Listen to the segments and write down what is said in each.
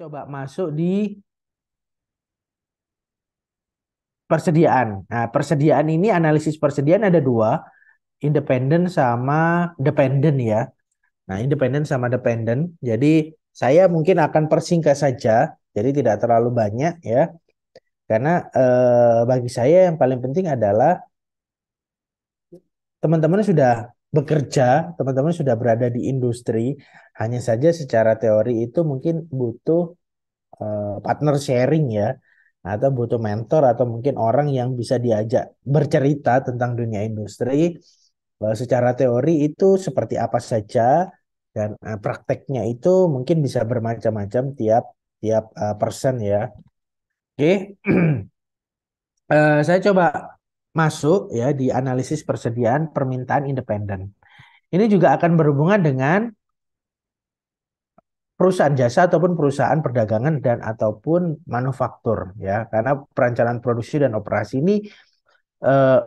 coba masuk di persediaan. Nah, persediaan ini analisis persediaan ada dua, independen sama dependen ya. Nah, independen sama dependen. Jadi saya mungkin akan persingkat saja, jadi tidak terlalu banyak ya. Karena bagi saya yang paling penting adalah teman-teman sudah bekerja, teman-teman sudah berada di industri. Hanya saja secara teori itu mungkin butuh partner sharing ya, atau butuh mentor atau mungkin orang yang bisa diajak bercerita tentang dunia industri. Secara teori itu seperti apa saja dan prakteknya itu mungkin bisa bermacam-macam tiap tiap person ya. Oke. Saya coba masuk ya di analisis persediaan permintaan independen. Ini juga akan berhubungan dengan perusahaan jasa ataupun perusahaan perdagangan dan ataupun manufaktur ya, karena perencanaan produksi dan operasi ini eh,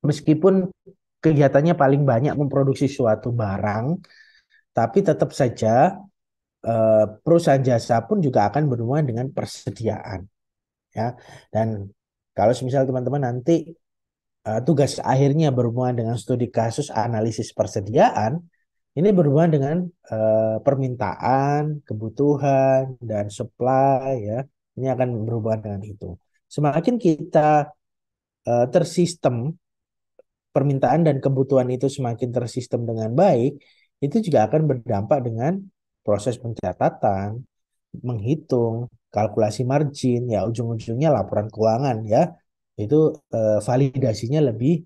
meskipun kegiatannya paling banyak memproduksi suatu barang, tapi tetap saja perusahaan jasa pun juga akan berhubungan dengan persediaan ya. Dan kalau misal teman-teman nanti tugas akhirnya berhubungan dengan studi kasus analisis persediaan, ini berhubungan dengan permintaan, kebutuhan, dan supply ya. Ini akan berhubungan dengan itu. Semakin kita tersistem, permintaan dan kebutuhan itu semakin tersistem dengan baik, itu juga akan berdampak dengan proses pencatatan, menghitung, kalkulasi margin, ya ujung-ujungnya laporan keuangan ya. Itu validasinya lebih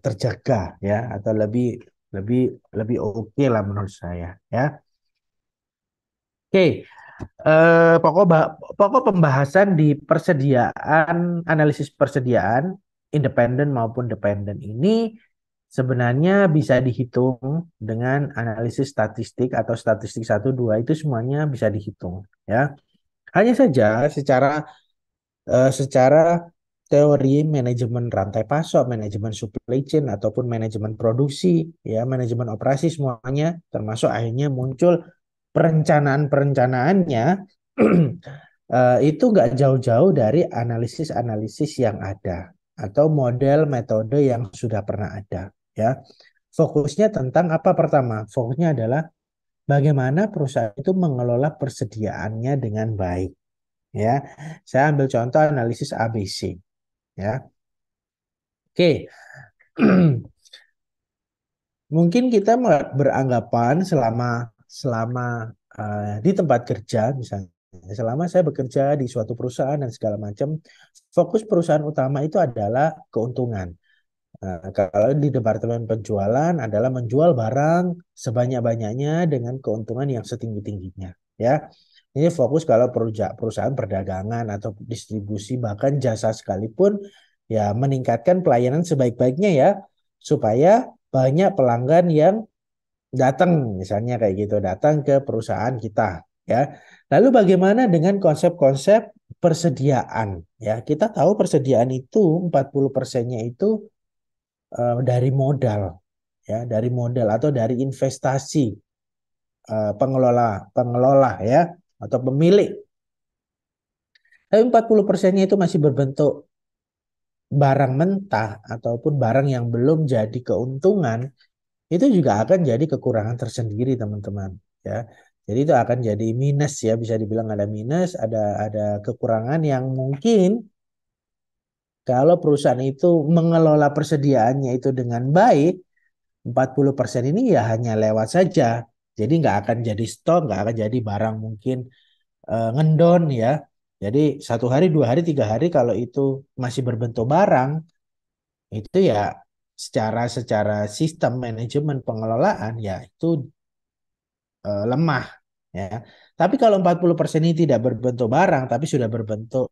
terjaga ya, atau lebih lebih lebih oke lah menurut saya ya. Oke, pokok pembahasan di persediaan, analisis persediaan independen maupun dependen ini sebenarnya bisa dihitung dengan analisis statistik atau statistik satu 2 itu semuanya bisa dihitung ya. Hanya saja secara teori manajemen rantai pasok, manajemen supply chain ataupun manajemen produksi, ya manajemen operasi semuanya termasuk akhirnya muncul perencanaan-perencanaannya itu nggak jauh-jauh dari analisis-analisis yang ada atau model metode yang sudah pernah ada ya. Fokusnya tentang apa pertama? Fokusnya adalah bagaimana perusahaan itu mengelola persediaannya dengan baik ya. Saya ambil contoh analisis ABC ya. Oke. Mungkin kita beranggapan selama selama di tempat kerja misalnya, selama saya bekerja di suatu perusahaan dan segala macam, fokus perusahaan utama itu adalah keuntungan. Kalau di departemen penjualan adalah menjual barang sebanyak-banyaknya dengan keuntungan yang setinggi-tingginya, ya. Ini fokus kalau perusahaan perdagangan atau distribusi bahkan jasa sekalipun ya meningkatkan pelayanan sebaik-baiknya ya supaya banyak pelanggan yang datang misalnya kayak gitu, datang ke perusahaan kita ya. Lalu bagaimana dengan konsep-konsep persediaan ya? Kita tahu persediaan itu 40%-nya itu dari modal ya, dari modal atau dari investasi pengelola pengelola ya atau pemilik. Tapi 40%-nya itu masih berbentuk barang mentah ataupun barang yang belum jadi keuntungan, itu juga akan jadi kekurangan tersendiri teman-teman ya. Jadi itu akan jadi minus ya, bisa dibilang ada minus, ada kekurangan yang mungkin kalau perusahaan itu mengelola persediaannya itu dengan baik, 40% ini ya hanya lewat saja. Jadi nggak akan jadi stok, nggak akan jadi barang mungkin ngendon ya. Jadi satu hari, dua hari, tiga hari kalau itu masih berbentuk barang, itu ya secara secara sistem manajemen pengelolaan ya itu lemah ya. Tapi kalau 40% ini tidak berbentuk barang tapi sudah berbentuk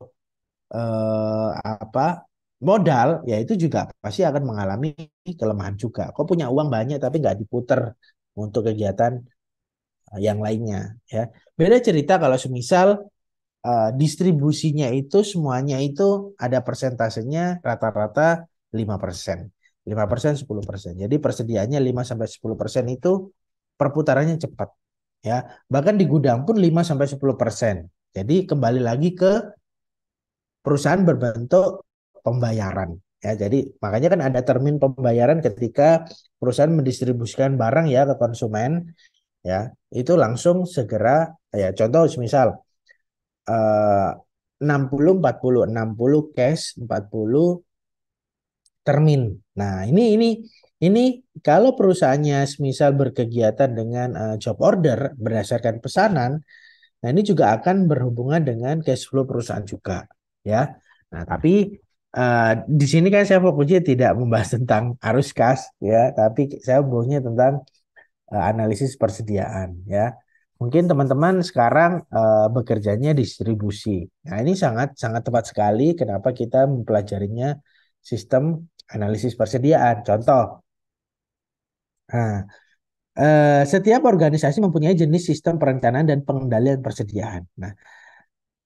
apa modal ya itu juga pasti akan mengalami kelemahan juga. Kok punya uang banyak tapi nggak diputer untuk kegiatan yang lainnya ya. Beda cerita kalau semisal distribusinya itu semuanya itu ada persentasenya rata-rata 5%. 5%, 10%. Jadi persediaannya 5 sampai 10% itu perputarannya cepat ya. Bahkan di gudang pun 5-10%. Jadi kembali lagi ke perusahaan berbentuk pembayaran. Ya, jadi makanya kan ada termin pembayaran ketika perusahaan mendistribusikan barang ya ke konsumen, ya itu langsung segera, ya contoh misal 60-40, 60 cash, 40 termin. Nah, ini kalau perusahaannya misal berkegiatan dengan job order berdasarkan pesanan, nah ini juga akan berhubungan dengan cash flow perusahaan juga, ya. Nah, tapi di sini kan saya fokusnya tidak membahas tentang arus kas, ya, tapi saya fokusnya tentang analisis persediaan, ya. Mungkin teman-teman sekarang bekerjanya distribusi. Nah, ini sangat sangat tepat sekali kenapa kita mempelajarinya sistem analisis persediaan. Contoh, nah, setiap organisasi mempunyai jenis sistem perencanaan dan pengendalian persediaan. Nah,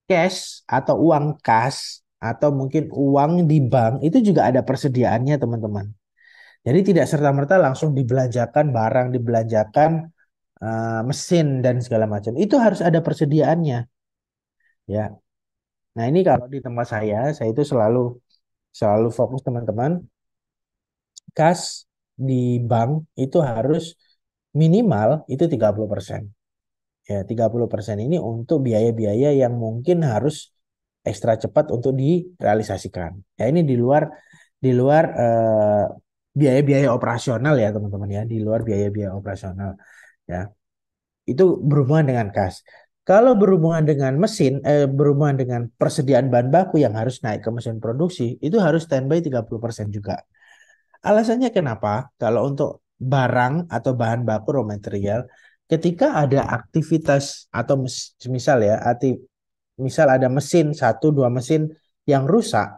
cash atau uang kas atau mungkin uang di bank itu juga ada persediaannya, teman-teman. Jadi tidak serta-merta langsung dibelanjakan barang, dibelanjakan mesin dan segala macam. Itu harus ada persediaannya, ya. Nah, ini kalau di tempat saya itu selalu selalu fokus teman-teman, kas di bank itu harus minimal itu 30%. Ya, 30% ini untuk biaya-biaya yang mungkin harus ekstra cepat untuk direalisasikan. Ya, ini di luar biaya-biaya operasional ya, teman-teman ya, di luar biaya-biaya operasional ya. Itu berhubungan dengan kas. Kalau berhubungan dengan mesin, berhubungan dengan persediaan bahan baku yang harus naik ke mesin produksi, itu harus standby 30% juga. Alasannya kenapa? Kalau untuk barang atau bahan baku raw material, ketika ada aktivitas atau misal ya, misal ada mesin satu dua mesin yang rusak,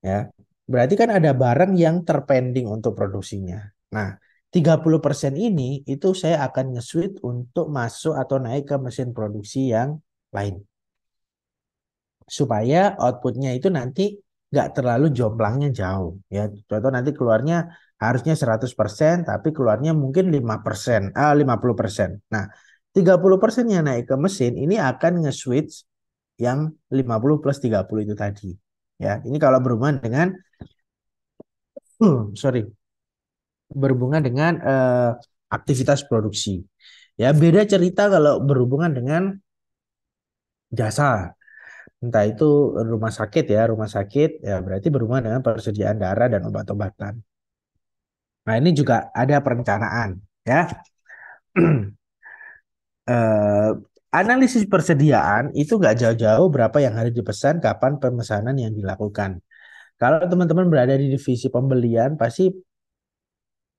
ya, berarti kan ada barang yang terpending untuk produksinya. Nah, 30% ini itu saya akan nge-switch untuk masuk atau naik ke mesin produksi yang lain. Supaya outputnya itu nanti nggak terlalu jomblangnya jauh. Ya, contoh nanti keluarnya harusnya 100%, tapi keluarnya mungkin 5%, 50%. Nah, 30% yang naik ke mesin ini akan nge-switch yang 50 plus 30 itu tadi. Ya, ini kalau berhubungan dengan sorry, berhubungan dengan aktivitas produksi. Ya, beda cerita kalau berhubungan dengan jasa. Entah itu rumah sakit ya, rumah sakit ya berarti berhubungan dengan persediaan darah dan obat-obatan. Nah, ini juga ada perencanaan ya. Eh, Analisis persediaan itu nggak jauh-jauh berapa yang harus dipesan, kapan pemesanan yang dilakukan. Kalau teman-teman berada di divisi pembelian, pasti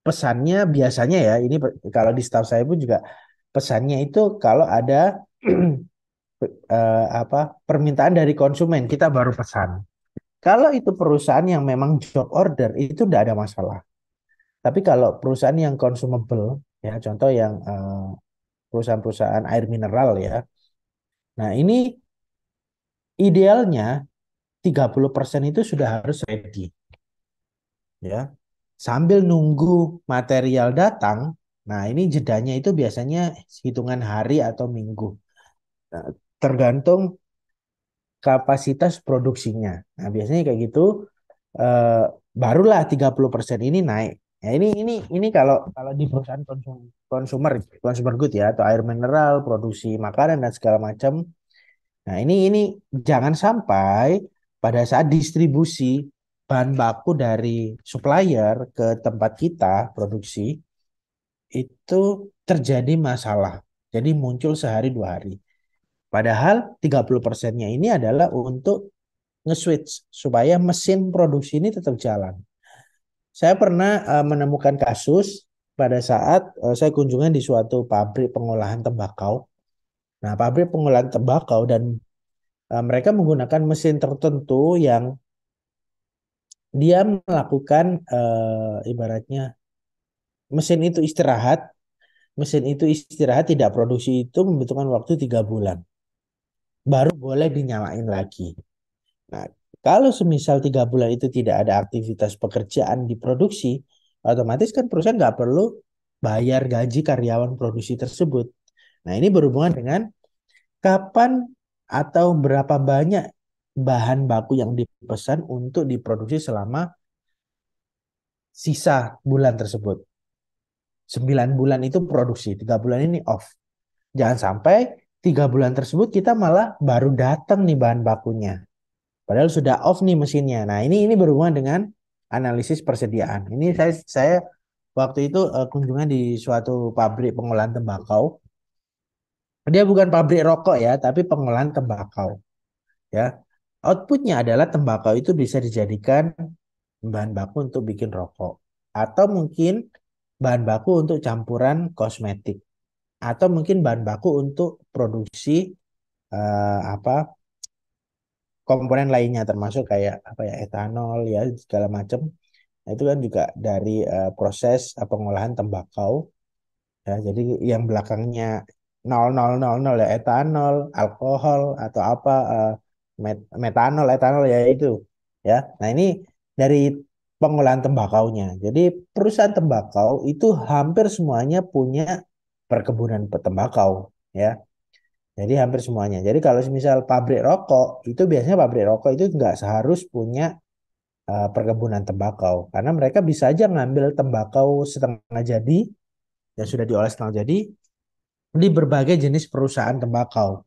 pesannya biasanya ya, ini kalau di staff saya pun juga pesannya itu kalau ada apa permintaan dari konsumen kita baru pesan. Kalau itu perusahaan yang memang job order itu tidak ada masalah. Tapi kalau perusahaan yang consumable ya contoh yang perusahaan-perusahaan air mineral ya. Nah, ini idealnya 30% itu sudah harus ready ya. Sambil nunggu material datang, nah ini jedanya itu biasanya hitungan hari atau minggu. Nah, tergantung kapasitas produksinya. Nah, biasanya kayak gitu eh, barulah 30% ini naik. Ya ini kalau kalau di perusahaan consumer consumer good ya atau air mineral, produksi makanan dan segala macam. Nah, ini jangan sampai pada saat distribusi bahan baku dari supplier ke tempat kita produksi itu terjadi masalah. Jadi muncul sehari dua hari. Padahal 30%-nya ini adalah untuk nge-switch supaya mesin produksi ini tetap jalan. Saya pernah menemukan kasus pada saat saya kunjungan di suatu pabrik pengolahan tembakau. Nah, pabrik pengolahan tembakau dan mereka menggunakan mesin tertentu yang dia melakukan ibaratnya mesin itu istirahat tidak produksi itu membutuhkan waktu 3 bulan, baru boleh dinyalain lagi. Nah, kalau semisal 3 bulan itu tidak ada aktivitas pekerjaan di produksi, otomatis kan perusahaan nggak perlu bayar gaji karyawan produksi tersebut. Nah, ini berhubungan dengan kapan atau berapa banyak bahan baku yang dipesan untuk diproduksi selama sisa bulan tersebut. 9 bulan itu produksi, 3 bulan ini off. Jangan sampai 3 bulan tersebut kita malah baru datang nih bahan bakunya. Padahal sudah off nih mesinnya. Nah, ini berhubungan dengan analisis persediaan. Ini saya waktu itu kunjungan di suatu pabrik pengolahan tembakau. Dia bukan pabrik rokok ya, tapi pengolahan tembakau ya. Outputnya adalah tembakau itu bisa dijadikan bahan baku untuk bikin rokok atau mungkin bahan baku untuk campuran kosmetik atau mungkin bahan baku untuk produksi apa komponen lainnya termasuk kayak apa ya etanol ya segala macam. Nah, itu kan juga dari proses pengolahan tembakau ya. Jadi yang belakangnya 0000 ya etanol, alkohol atau apa metanol, etanol ya itu ya. Nah, ini dari pengolahan tembakaunya. Jadi perusahaan tembakau itu hampir semuanya punya perkebunan tembakau ya. Jadi hampir semuanya. Jadi kalau misal pabrik rokok itu biasanya pabrik rokok itu nggak seharus punya perkebunan tembakau karena mereka bisa aja ngambil tembakau setengah jadi yang sudah diolah setengah jadi di berbagai jenis perusahaan tembakau.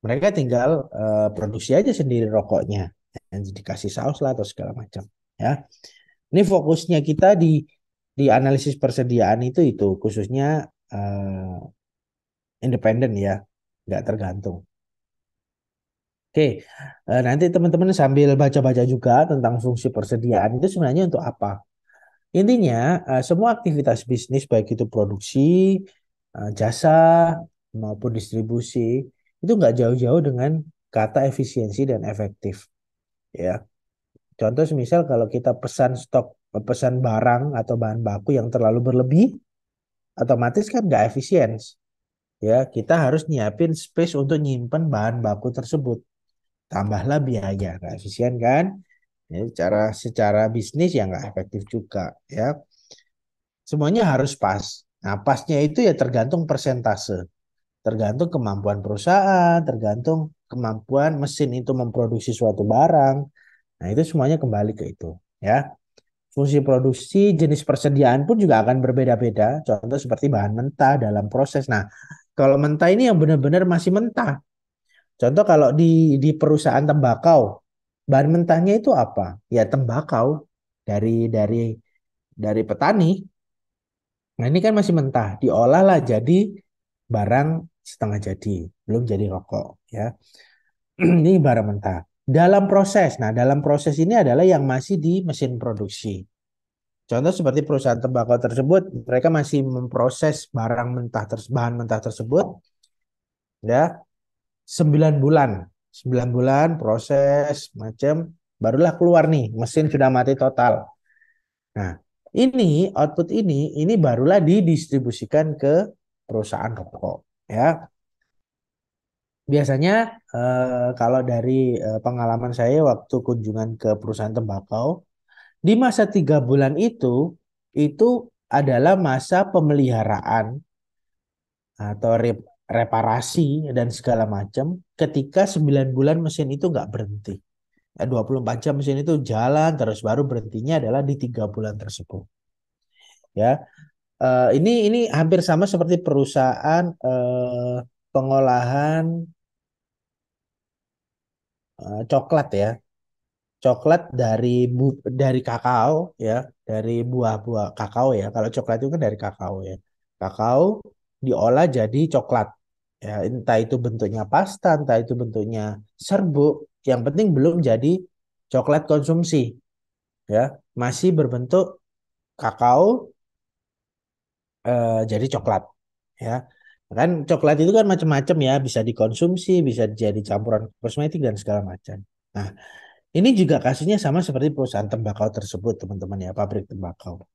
Mereka tinggal produksi aja sendiri rokoknya, yang dikasih saus lah atau segala macam. Ya, ini fokusnya kita di analisis persediaan itu khususnya uh, independen ya, nggak tergantung. Oke, nanti teman-teman sambil baca-baca juga tentang fungsi persediaan itu sebenarnya untuk apa. Intinya, semua aktivitas bisnis baik itu produksi, jasa maupun distribusi itu nggak jauh-jauh dengan kata efisiensi dan efektif. Ya, contoh misal kalau kita pesan barang atau bahan baku yang terlalu berlebih, otomatis kan nggak efisien. Ya, kita harus nyiapin space untuk nyimpen bahan baku tersebut. Tambahlah biaya, nggak efisien kan? Ya, secara bisnis ya nggak efektif juga. Ya, semuanya harus pas. Nah, pasnya itu ya tergantung persentase, tergantung kemampuan perusahaan, tergantung kemampuan mesin itu memproduksi suatu barang. Nah, itu semuanya kembali ke itu, ya. Fungsi produksi, jenis persediaan pun juga akan berbeda-beda. Contoh seperti bahan mentah dalam proses. Nah, kalau mentah ini yang benar-benar masih mentah. Contoh kalau di perusahaan tembakau, bahan mentahnya itu apa? Ya tembakau dari dari dari petani. Nah, ini kan masih mentah, diolah lah jadi barang setengah jadi, belum jadi rokok ya. Ini barang mentah. Dalam proses. Nah, dalam proses ini adalah yang masih di mesin produksi. Contoh seperti perusahaan tembakau tersebut, mereka masih memproses bahan mentah tersebut ya 9 bulan. 9 bulan proses macam barulah keluar nih, mesin sudah mati total. Nah, ini barulah didistribusikan ke perusahaan rokok ya. Biasanya kalau dari pengalaman saya waktu kunjungan ke perusahaan tembakau, di masa 3 bulan itu adalah masa pemeliharaan atau reparasi dan segala macam ketika 9 bulan mesin itu nggak berhenti. 24 jam mesin itu jalan terus baru berhentinya adalah di 3 bulan tersebut. Ya, ini hampir sama seperti perusahaan pengolahan coklat ya. Coklat dari kakao ya, dari buah-buah kakao ya. Kalau coklat itu kan dari kakao ya. Kakao diolah jadi coklat. Ya, entah itu bentuknya pasta, entah itu bentuknya serbuk, yang penting belum jadi coklat konsumsi ya. Masih berbentuk kakao jadi coklat ya. Kan coklat itu kan macam-macam ya, bisa dikonsumsi, bisa jadi campuran kosmetik dan segala macam. Nah, ini juga kasusnya sama seperti perusahaan tembakau tersebut, teman-teman ya, pabrik tembakau.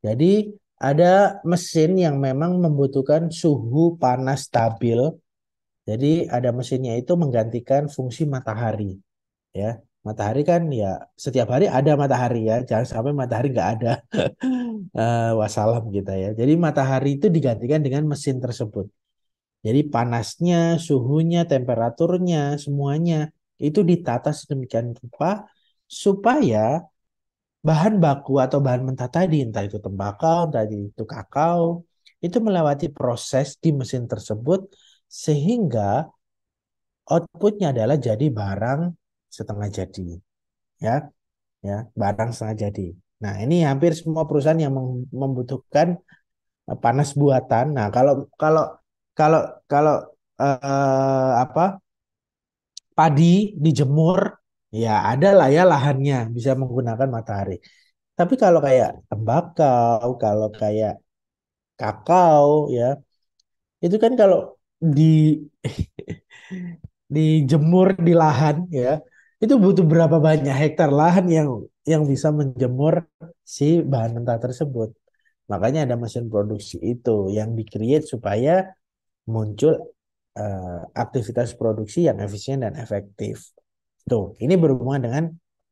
Jadi ada mesin yang memang membutuhkan suhu panas stabil. Jadi ada mesinnya itu menggantikan fungsi matahari, ya. Matahari kan ya setiap hari ada matahari ya, jangan sampai matahari nggak ada. Wassalam kita ya. Jadi matahari itu digantikan dengan mesin tersebut. Jadi panasnya, suhunya, temperaturnya, semuanya itu ditata sedemikian rupa supaya bahan baku atau bahan mentah tadi, entah itu tembakau, entah itu kakao, itu melewati proses di mesin tersebut sehingga outputnya adalah jadi barang setengah jadi, ya, ya, barang setengah jadi. Nah, ini hampir semua perusahaan yang membutuhkan panas buatan. Nah, kalau kalau kalau kalau apa padi dijemur, ya ada lah ya lahannya bisa menggunakan matahari. Tapi kalau kayak tembakau, kalau kayak kakao, ya itu kan kalau di dijemur di lahan, ya itu butuh berapa banyak hektar lahan yang bisa menjemur si bahan mentah tersebut. Makanya ada mesin produksi itu yang di-create supaya muncul aktivitas produksi yang efisien dan efektif. Tuh, ini berhubungan dengan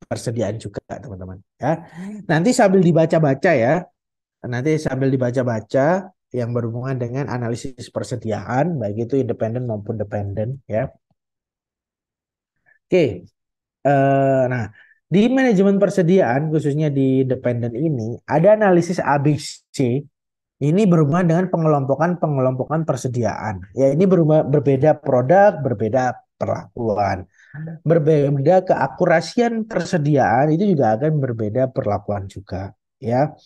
persediaan juga, teman-teman. Ya, nanti sambil dibaca-baca ya, nanti sambil dibaca-baca yang berhubungan dengan analisis persediaan, baik itu independen maupun dependen, ya. Oke, nah di manajemen persediaan khususnya di dependen ini ada analisis ABC. Ini berhubungan dengan pengelompokan persediaan. Ya, ini berbeda produk, berbeda perlakuan. Berbeda keakurasian persediaan itu juga akan berbeda perlakuan juga, ya.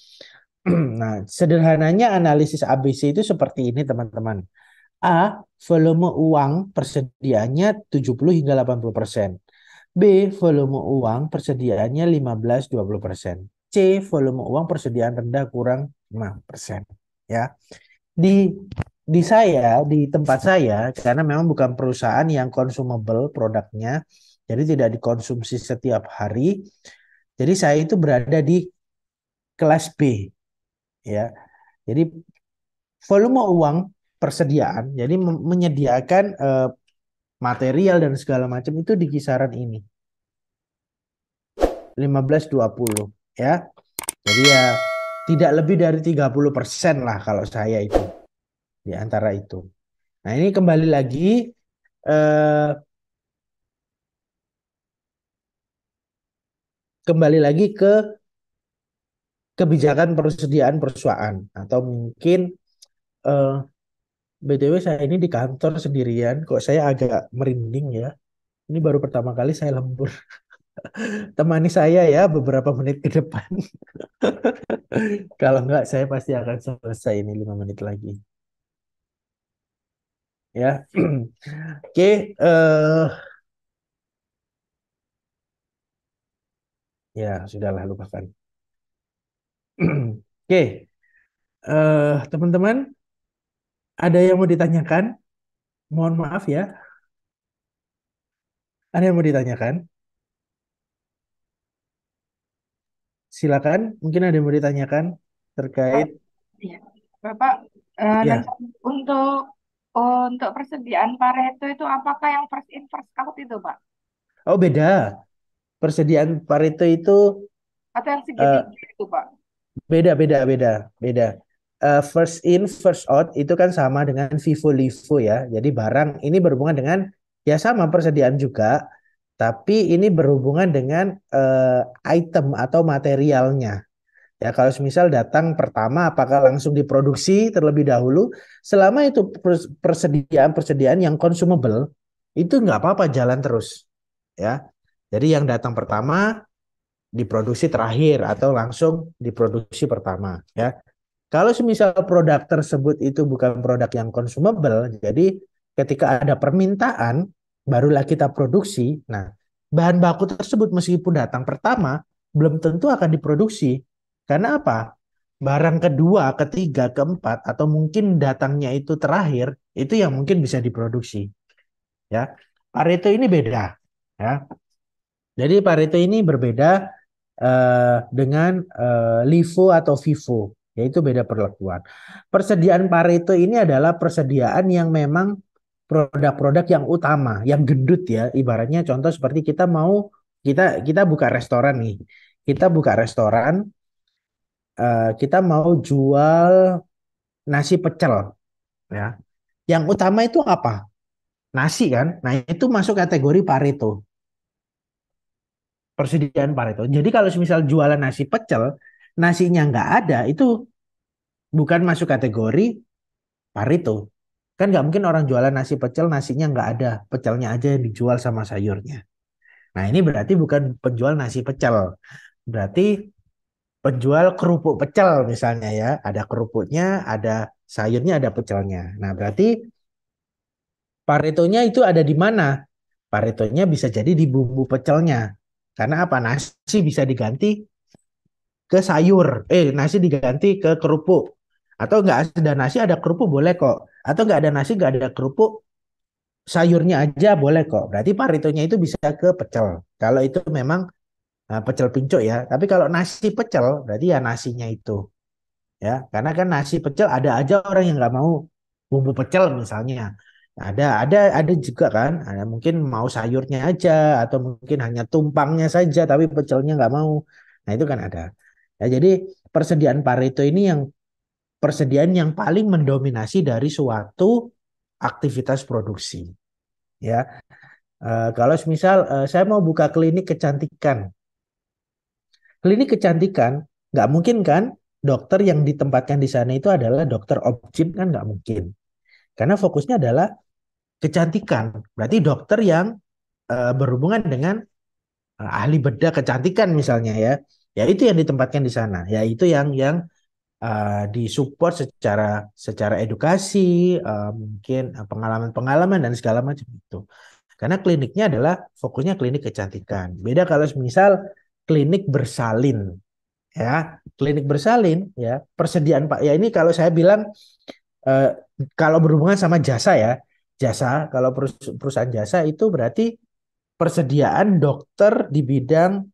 Nah, sederhananya analisis ABC itu seperti ini, teman-teman. A, volume uang persediaannya 70 hingga 80%. B, volume uang persediaannya 15-20%. C, volume uang persediaan rendah kurang 5%. Ya. Di di tempat saya, karena memang bukan perusahaan yang consumable produknya, jadi tidak dikonsumsi setiap hari. Jadi saya itu berada di kelas B, ya. Jadi volume uang persediaan, jadi menyediakan material dan segala macam itu di kisaran ini, 15-20, ya. Jadi ya tidak lebih dari 30% lah kalau saya itu di antara itu. Nah, ini eh, kembali lagi ke kebijakan persediaan perusahaan atau mungkin eh, BTW saya ini di kantor sendirian kok saya agak merinding ya. Ini baru pertama kali saya lembur. Temani saya ya beberapa menit ke depan. Kalau enggak saya pasti akan selesai ini 5 menit lagi. Ya. Oke, ya sudahlah lupakan. Oke, teman-teman, ada yang mau ditanyakan? Mohon maaf ya. Ada yang mau ditanyakan? Silakan, mungkin ada yang mau ditanyakan Eh, terkait iya. Bapak, nanti ya. untuk persediaan Pareto itu apakah yang first in first out itu, Pak? Oh, beda. Persediaan Pareto itu Atau yang eh, segitiga itu, Pak? beda, beda, beda, beda. First in, first out itu kan sama dengan FIFO LIFO ya. Jadi barang ini berhubungan dengan ya sama persediaan juga, tapi ini berhubungan dengan item atau materialnya. Ya, kalau misal datang pertama, apakah langsung diproduksi terlebih dahulu? Selama itu persediaan yang consumable, itu nggak apa-apa jalan terus. Ya, jadi yang datang pertama diproduksi terakhir atau langsung diproduksi pertama. Ya, kalau semisal produk tersebut itu bukan produk yang consumable, jadi ketika ada permintaan, barulah kita produksi. Nah, bahan baku tersebut meskipun datang pertama, belum tentu akan diproduksi. Karena apa? Barang kedua, ketiga, keempat, atau mungkin datangnya itu terakhir, itu yang mungkin bisa diproduksi. Ya, Pareto ini beda. Ya, jadi Pareto ini berbeda dengan LIFO atau FIFO, yaitu beda perlakuan. Persediaan Pareto ini adalah persediaan yang memang produk-produk yang utama, yang gendut ya. Ibaratnya contoh seperti kita kita buka restoran nih. Kita buka restoran, kita mau jual nasi pecel ya. Yang utama itu apa? Nasi kan? Nah itu masuk kategori Pareto, persediaan Pareto. Jadi kalau misal jualan nasi pecel, nasinya nggak ada, itu bukan masuk kategori Pareto. Kan nggak mungkin orang jualan nasi pecel, nasinya nggak ada, pecelnya aja yang dijual sama sayurnya. Nah ini berarti bukan penjual nasi pecel, berarti penjual kerupuk pecel misalnya ya, ada kerupuknya, ada sayurnya, ada pecelnya. Nah berarti Paretonya itu ada di mana? Paretonya bisa jadi di bumbu pecelnya. Karena apa? Nasi bisa diganti ke sayur. Nasi diganti ke kerupuk. Atau nggak ada nasi, ada kerupuk boleh kok. Atau nggak ada nasi, nggak ada kerupuk, sayurnya aja boleh kok. Berarti Paretonya itu bisa ke pecel. Kalau itu memang pecel pincuk ya. Tapi kalau nasi pecel, berarti ya nasinya itu. Ya, karena kan nasi pecel ada aja orang yang nggak mau bumbu pecel misalnya. Ada juga kan, ada mungkin mau sayurnya aja atau mungkin hanya tumpangnya saja tapi pecelnya nggak mau. Nah itu kan ada. Ya, jadi persediaan Pareto ini yang persediaan yang paling mendominasi dari suatu aktivitas produksi. Ya, kalau misal saya mau buka klinik kecantikan, klinik kecantikan nggak mungkin kan dokter yang ditempatkan di sana itu adalah dokter objin kan nggak mungkin. Karena fokusnya adalah kecantikan. Berarti dokter yang berhubungan dengan ahli bedah kecantikan misalnya ya. Ya itu yang ditempatkan di sana. Ya itu yang disupport secara secara edukasi, mungkin pengalaman-pengalaman dan segala macam itu. Karena kliniknya adalah fokusnya klinik kecantikan. Beda kalau misal klinik bersalin ya, klinik bersalin ya, persediaan Pak ya ini kalau saya bilang eh, kalau berhubungan sama jasa ya, jasa kalau perusahaan jasa itu berarti persediaan dokter di bidang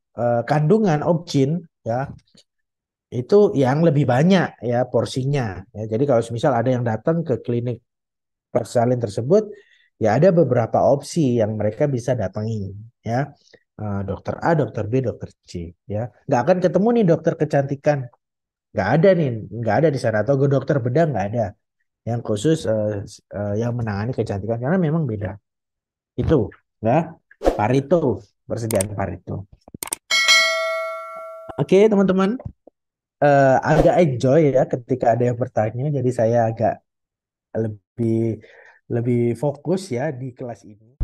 kandungan objin ya itu yang lebih banyak ya porsinya ya. Jadi kalau misal ada yang datang ke klinik persalin tersebut ya ada beberapa opsi yang mereka bisa datangi ya. Dokter A, dokter B, dokter C ya. Nggak akan ketemu nih dokter kecantikan, nggak ada nih, nggak ada di sana atau dokter bedah nggak ada yang khusus yang menangani kecantikan karena memang beda itu ya. Pareto, persediaan Pareto. Oke teman-teman, agak enjoy ya ketika ada yang bertanya jadi saya agak lebih lebih fokus ya di kelas ini.